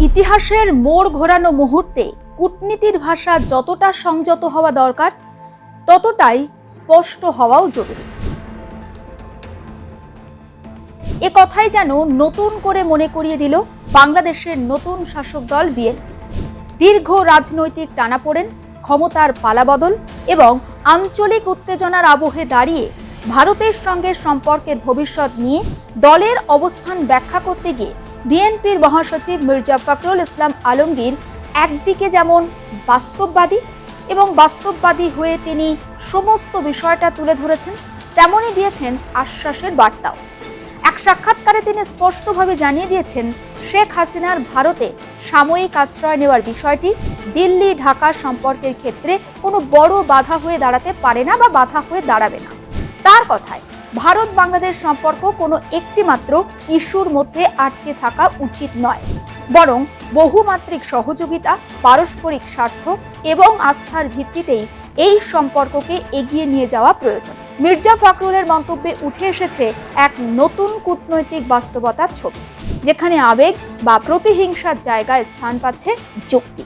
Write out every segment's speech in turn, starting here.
ইতিহাসের মোড় ঘোরানো মুহূর্তে কূটনীতির ভাষা যতটা সংযত হওয়া দরকার ততটাই স্পষ্ট হওয়াও জরুরি। এ কথাই যেন নতুন করে মনে করিয়ে দিল বাংলাদেশের নতুন শাসক দল বিএনপি। দীর্ঘ রাজনৈতিক টানাপোড়েন, ক্ষমতার পালাবদল এবং আঞ্চলিক উত্তেজনার আবহে দাঁড়িয়ে ভারতের সঙ্গে সম্পর্কের ভবিষ্যৎ নিয়ে দলের অবস্থান ব্যাখ্যা করতে গিয়ে বিএনপির মহাসচিব মির্জা ফখরুল ইসলাম আলমগীর একদিকে যেমন বাস্তববাদী হয়ে তিনি সমস্ত বিষয়টা তুলে ধরেছেন, তেমনই দিয়েছেন আশ্বাসের বার্তাও। এক সাক্ষাৎকারে তিনি স্পষ্টভাবে জানিয়ে দিয়েছেন, শেখ হাসিনার ভারতে সাময়িক আশ্রয় নেওয়ার বিষয়টি দিল্লি ঢাকা সম্পর্কের ক্ষেত্রে কোনো বড় বাধা হয়ে দাঁড়াতে পারে না বা বাধা হয়ে দাঁড়াবে না। তার কথায় ভারত বাংলাদেশ সম্পর্ক কোনো একটি মাত্র ইস্যুর মধ্যে আটকে থাকা উচিত নয়, বরং বহুমাত্রিক সহযোগিতা, পারস্পরিক স্বার্থ এবং আস্থার ভিত্তিতেই এই সম্পর্ককে এগিয়ে নিয়ে যাওয়া প্রয়োজন। মির্জা ফখরুলের মন্তব্যে উঠে এসেছে এক নতুন কূটনৈতিক বাস্তবতার ছবি, যেখানে আবেগ বা প্রতিহিংসার জায়গায় স্থান পাচ্ছে যুক্তি।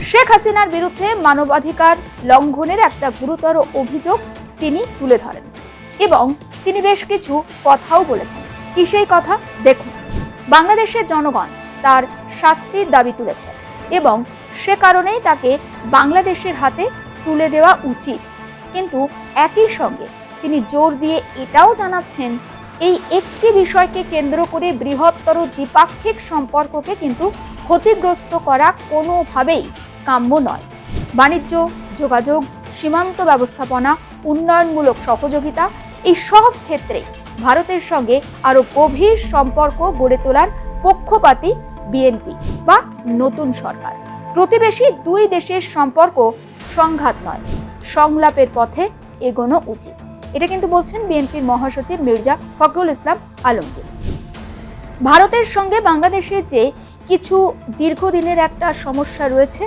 শেখ হাসিনার বিরুদ্ধে মানবাধিকার লঙ্ঘনের একটা গুরুতর অভিযোগ তিনি তুলে ধরেন এবং তিনি বেশ কিছু কথাও বলেছেন। কি সেই কথা? দেখুন, বাংলাদেশের জনগণ তার শাস্তির দাবি তুলেছে এবং সে কারণেই তাকে বাংলাদেশের হাতে তুলে দেওয়া উচিত। কিন্তু একই সঙ্গে তিনি জোর দিয়ে এটাও জানাচ্ছেন, এই একটি বিষয়কে কেন্দ্র করে বৃহত্তর দ্বিপাক্ষিক সম্পর্ককে কিন্তু ক্ষতিগ্রস্ত করা কোনোভাবেই কাম্য নয়। বাণিজ্য, যোগাযোগ, সীমান্ত ব্যবস্থাপনা, উন্নয়নমূলক সহযোগিতা, এই সব ক্ষেত্রে ভারতের সঙ্গে আরো গভীর সম্পর্ক গড়ে তোলার পক্ষপাতী বিএনপি বা নতুন সরকার। প্রতিবেশী দুই দেশের সম্পর্ক সংঘাত নয়, সংলাপের পথে এগোনো উচিত। এটা কিন্তু বলছেন বিএনপির মহাসচিব মির্জা ফখরুল ইসলাম আলমগীর। ভারতের সঙ্গে বাংলাদেশের যে কিছু দীর্ঘদিনের একটা সমস্যা রয়েছে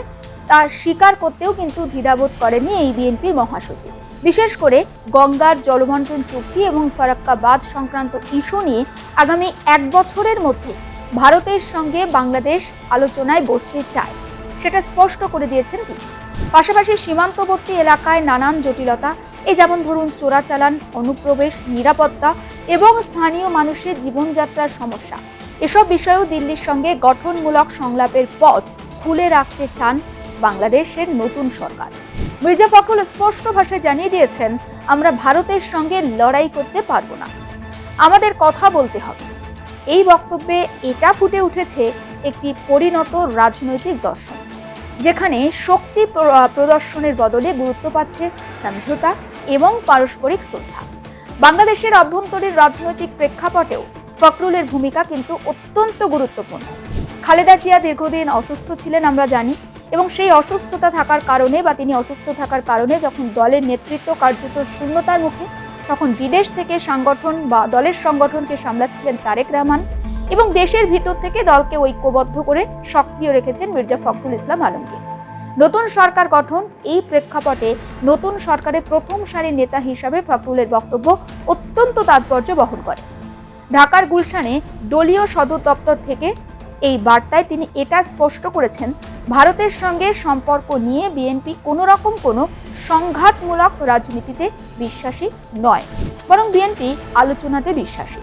তা স্বীকার করতেও কিন্তু দ্বিধাবোধ করেনি এই বিএনপির মহাসচিব। বিশেষ করে গঙ্গার জলবন্টন চুক্তি এবং ফারাক্কা বাঁধ সংক্রান্ত ইস্যু নিয়ে আগামী 1 বছরের মধ্যে ভারতের সঙ্গে বাংলাদেশ আলোচনায় বসতে চায়, সেটা স্পষ্ট করে দিয়েছেন তিনি। পাশাপাশি সীমান্তবর্তী এলাকায় নানান জটিলতা, এই যেমন ধরুন চোরাচালান, অনুপ্রবেশ, নিরাপত্তা এবং স্থানীয় মানুষের জীবনযাত্রার সমস্যা, এসব বিষয়েও দিল্লির সঙ্গে গঠনমূলক সংলাপের পথ খুলে রাখতে চান বাংলাদেশের নতুন সরকার। মির্জা ফখরুল স্পষ্ট ভাষায় জানিয়ে দিয়েছেন, আমরা ভারতের সঙ্গে লড়াই করতে পারবো না, আমাদের কথা বলতে হবে। এই বক্তব্যে এটা ফুটে উঠেছে একটি পরিণত রাজনৈতিক দর্শন, যেখানে শক্তি প্রদর্শনের বদলে গুরুত্ব পাচ্ছে সমঝোতা এবং পারস্পরিক শ্রদ্ধা। বাংলাদেশের অভ্যন্তরীণ রাজনৈতিক প্রেক্ষাপটেও ফখরুলের ভূমিকা কিন্তু অত্যন্ত গুরুত্বপূর্ণ। খালেদা জিয়া দীর্ঘদিন অসুস্থ ছিলেন আমরা জানি, এবং সেই অসুস্থতা থাকার কারণে বা তিনি অসুস্থ থাকার কারণে যখন দলের নেতৃত্ব কার্যত শূন্যতার মুখে, তখন বিদেশ থেকে সংগঠন বা দলের সংগঠনকে সামলাচ্ছিলেন তারেক রহমান এবং দেশের ভিতর থেকে দলকে ঐক্যবদ্ধ করে সক্রিয় রেখেছেন মির্জা ফখরুল ইসলাম আলমগীর। নতুন সরকার গঠন, এই প্রেক্ষাপটে নতুন সরকারের প্রথম সারির নেতা হিসাবে ফখরুলের বক্তব্য অত্যন্ত তাৎপর্য বহন করে। ঢাকার গুলশানে দলীয় সদর দপ্তর থেকে এই বার্তায় তিনি এটা স্পষ্ট করেছেন, ভারতের সঙ্গে সম্পর্ক নিয়ে বিএনপি কোনো সংঘাতমূলক রাজনীতিতে বিশ্বাসী নয়, বরং বিএনপি আলোচনাতে বিশ্বাসী।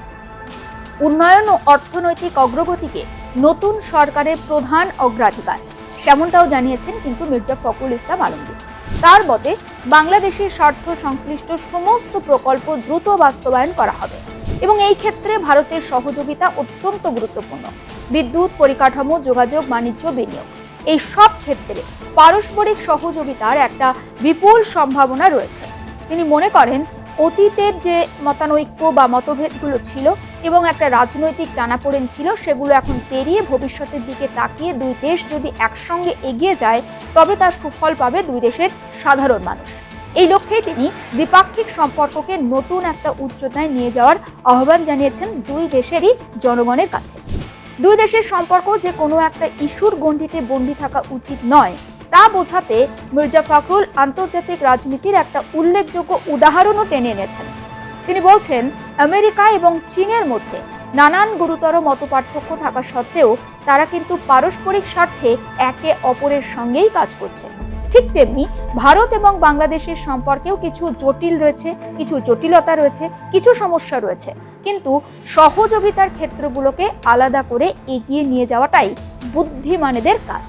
উন্নয়ন ও অর্থনৈতিক অগ্রগতিকে নতুন সরকারের প্রধান অগ্রাধিকার, সেমনটাও জানিয়েছেন কিন্তু মির্জা ফখরুল ইসলাম আলমগীর। তার মতে বাংলাদেশের স্বার্থ সংশ্লিষ্ট সমস্ত প্রকল্প দ্রুত বাস্তবায়ন করা হবে এবং এই ক্ষেত্রে ভারতের সহযোগিতা অত্যন্ত গুরুত্বপূর্ণ। বিদ্যুৎ, পরিকাঠামো, যোগাযোগ, বাণিজ্য, বিনিয়োগ, এই সব ক্ষেত্রে পারস্পরিক সহযোগিতার একটা বিপুল সম্ভাবনা রয়েছে। তিনি মনে করেন, অতীতের যে মতানৈক্য বা মতভেদগুলো ছিল এবং একটা রাজনৈতিক টানাপোড়েন ছিল, সেগুলো এখন পেরিয়ে ভবিষ্যতের দিকে তাকিয়ে দুই দেশ যদি একসঙ্গে এগিয়ে যায় তবে তার সুফল পাবে দুই দেশের সাধারণ মানুষ। এই লক্ষ্যেই তিনি দ্বিপাক্ষিক সম্পর্ককে নতুন একটা উচ্চতায় নিয়ে যাওয়ার আহ্বান জানিয়েছেন দুই দেশেরই জনগণের কাছে। দুই দেশের সম্পর্ক যে কোনো একটা ইস্যুর গণ্ডিতে বন্দী থাকা উচিত নয়, তা বোঝাতে মির্জা ফখরুল আন্তর্জাতিক রাজনীতির একটা উল্লেখযোগ্য উদাহরণও টেনে এনেছেন। তিনি বলছেন, আমেরিকা এবং চীনের মধ্যে নানান গুরুতর মতপার্থক্য থাকা সত্ত্বেও তারা কিন্তু পারস্পরিক স্বার্থে একে অপরের সঙ্গেই কাজ করছে। ঠিক তেমনি ভারত এবং বাংলাদেশের সম্পর্কেও কিছু জটিল রয়েছে, কিছু জটিলতা রয়েছে, কিছু সমস্যা রয়েছে, কিন্তু সহযোগিতার ক্ষেত্রগুলোকে আলাদা করে এগিয়ে নিয়ে যাওয়াটাই বুদ্ধিমানেদের কাজ।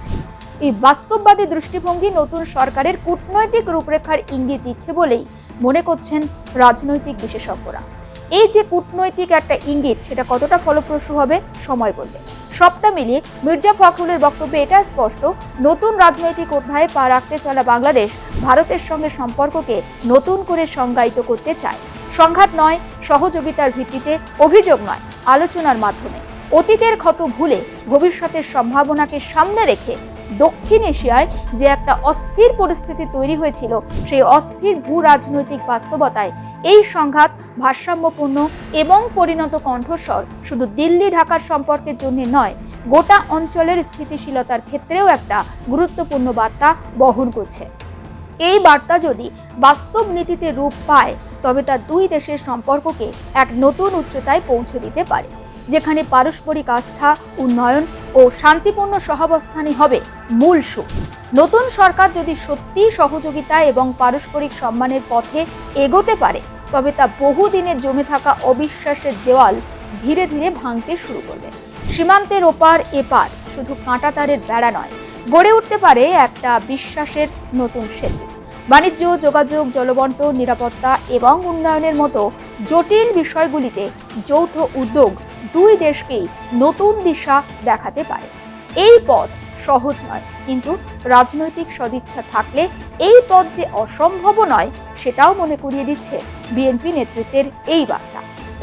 এই বাস্তববাদী দৃষ্টিভঙ্গি নতুন সরকারের কূটনৈতিক রূপরেখার ইঙ্গিত দিচ্ছে বলেই মনে করছেন রাজনৈতিক বিশেষজ্ঞরা। এই যে কূটনৈতিক একটা ইঙ্গিত, সেটা কতটা ফলপ্রসূ হবে সময় বলবে। সবটা মিলিয়ে মির্জা ফখরুলের বক্তব্যে এটা স্পষ্ট, নতুন রাজনৈতিক অধ্যায়ে পা রাখতে চলা বাংলাদেশ ভারতের সঙ্গে সম্পর্ককে নতুন করে সংজ্ঞায়িত করতে চায়। সংঘাত নয়, সহযোগিতার ভিত্তিতে, অভিযোগ নয়, আলোচনার মাধ্যমে। অতীতের ক্ষত ভুলে ভবিষ্যতের সম্ভাবনাকে সামনে রেখে দক্ষিণ এশিয়ায় যে একটা অস্থির পরিস্থিতি তৈরি হয়েছিল, সেই অস্থির ভূ রাজনৈতিক বাস্তবতায় এই সংঘাত ভারসাম্যপূর্ণ এবং পরিণত কণ্ঠস্বর শুধু দিল্লি ঢাকার সম্পর্কের জন্য নয়, গোটা অঞ্চলের স্থিতিশীলতার ক্ষেত্রেও একটা গুরুত্বপূর্ণ বার্তা বহন করছে। এই বার্তা যদি বাস্তব নীতিতে রূপ পায়, তবে তা দুই দেশের সম্পর্ককে এক নতুন উচ্চতায় পৌঁছে দিতে পারে, যেখানে পারস্পরিক আস্থা, উন্নয়ন ও শান্তিপূর্ণ সহাবস্থানই হবে মূল সুখ। নতুন সরকার যদি সত্যি সহযোগিতা এবং পারস্পরিক সম্মানের পথে এগোতে পারে, তবে তা বহুদিনের জমে থাকা অবিশ্বাসের দেওয়াল ধীরে ধীরে ভাঙতে শুরু করবে। সীমান্তের ওপার এপার শুধু কাঁটাতারের বেড়া নয়, গড়ে উঠতে পারে একটা বিশ্বাসের নতুন সেতু। বাণিজ্য, যোগাযোগ, জলবন্টন, নিরাপত্তা এবং উন্নয়নের মতো জটিল বিষয়গুলিতে যৌথ উদ্যোগ দুই দেশকেই নতুন দিশা দেখাতে পারে। এই পথ সহজ নয়, কিন্তু রাজনৈতিক সদিচ্ছা থাকলে এই পথ যে অসম্ভব নয়, সেটাও মনে করিয়ে দিচ্ছে বিএনপি নেতৃত্বের এই বার্তা।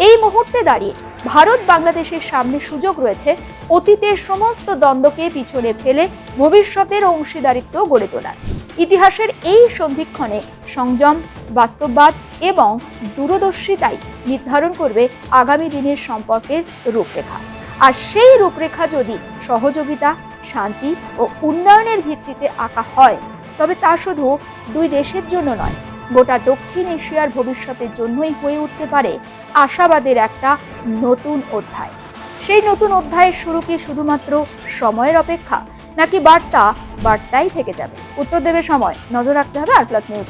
এই মুহূর্তে দাঁড়িয়ে ভারত বাংলাদেশের সামনে সুযোগ রয়েছে অতীতের সমস্ত দ্বন্দ্বকে পিছনে ফেলে ভবিষ্যতের অংশীদারিত্ব গড়ে তোলার। ইতিহাসের এই সন্ধিক্ষণে সংযম, বাস্তববাদ এবং দূরদর্শিতাই নির্ধারণ করবে আগামী দিনের সম্পর্কের রূপরেখা। আর সেই রূপরেখা যদি সহযোগিতা, শান্তি ও উন্নয়নের ভিত্তিতে আঁকা হয়, তবে তা শুধু দুই দেশের জন্য নয়, গোটা দক্ষিণ এশিয়ার ভবিষ্যতের জন্যই হয়ে উঠতে পারে আশাবাদের একটা নতুন অধ্যায়। সেই নতুন অধ্যায়ের শুরু কি শুধুমাত্র সময়ের অপেক্ষা, নাকি বার্তাই থেকে যাবে? উত্তর দেবে সময়। নজর রাখতে হবে আর প্লাস নিউজ।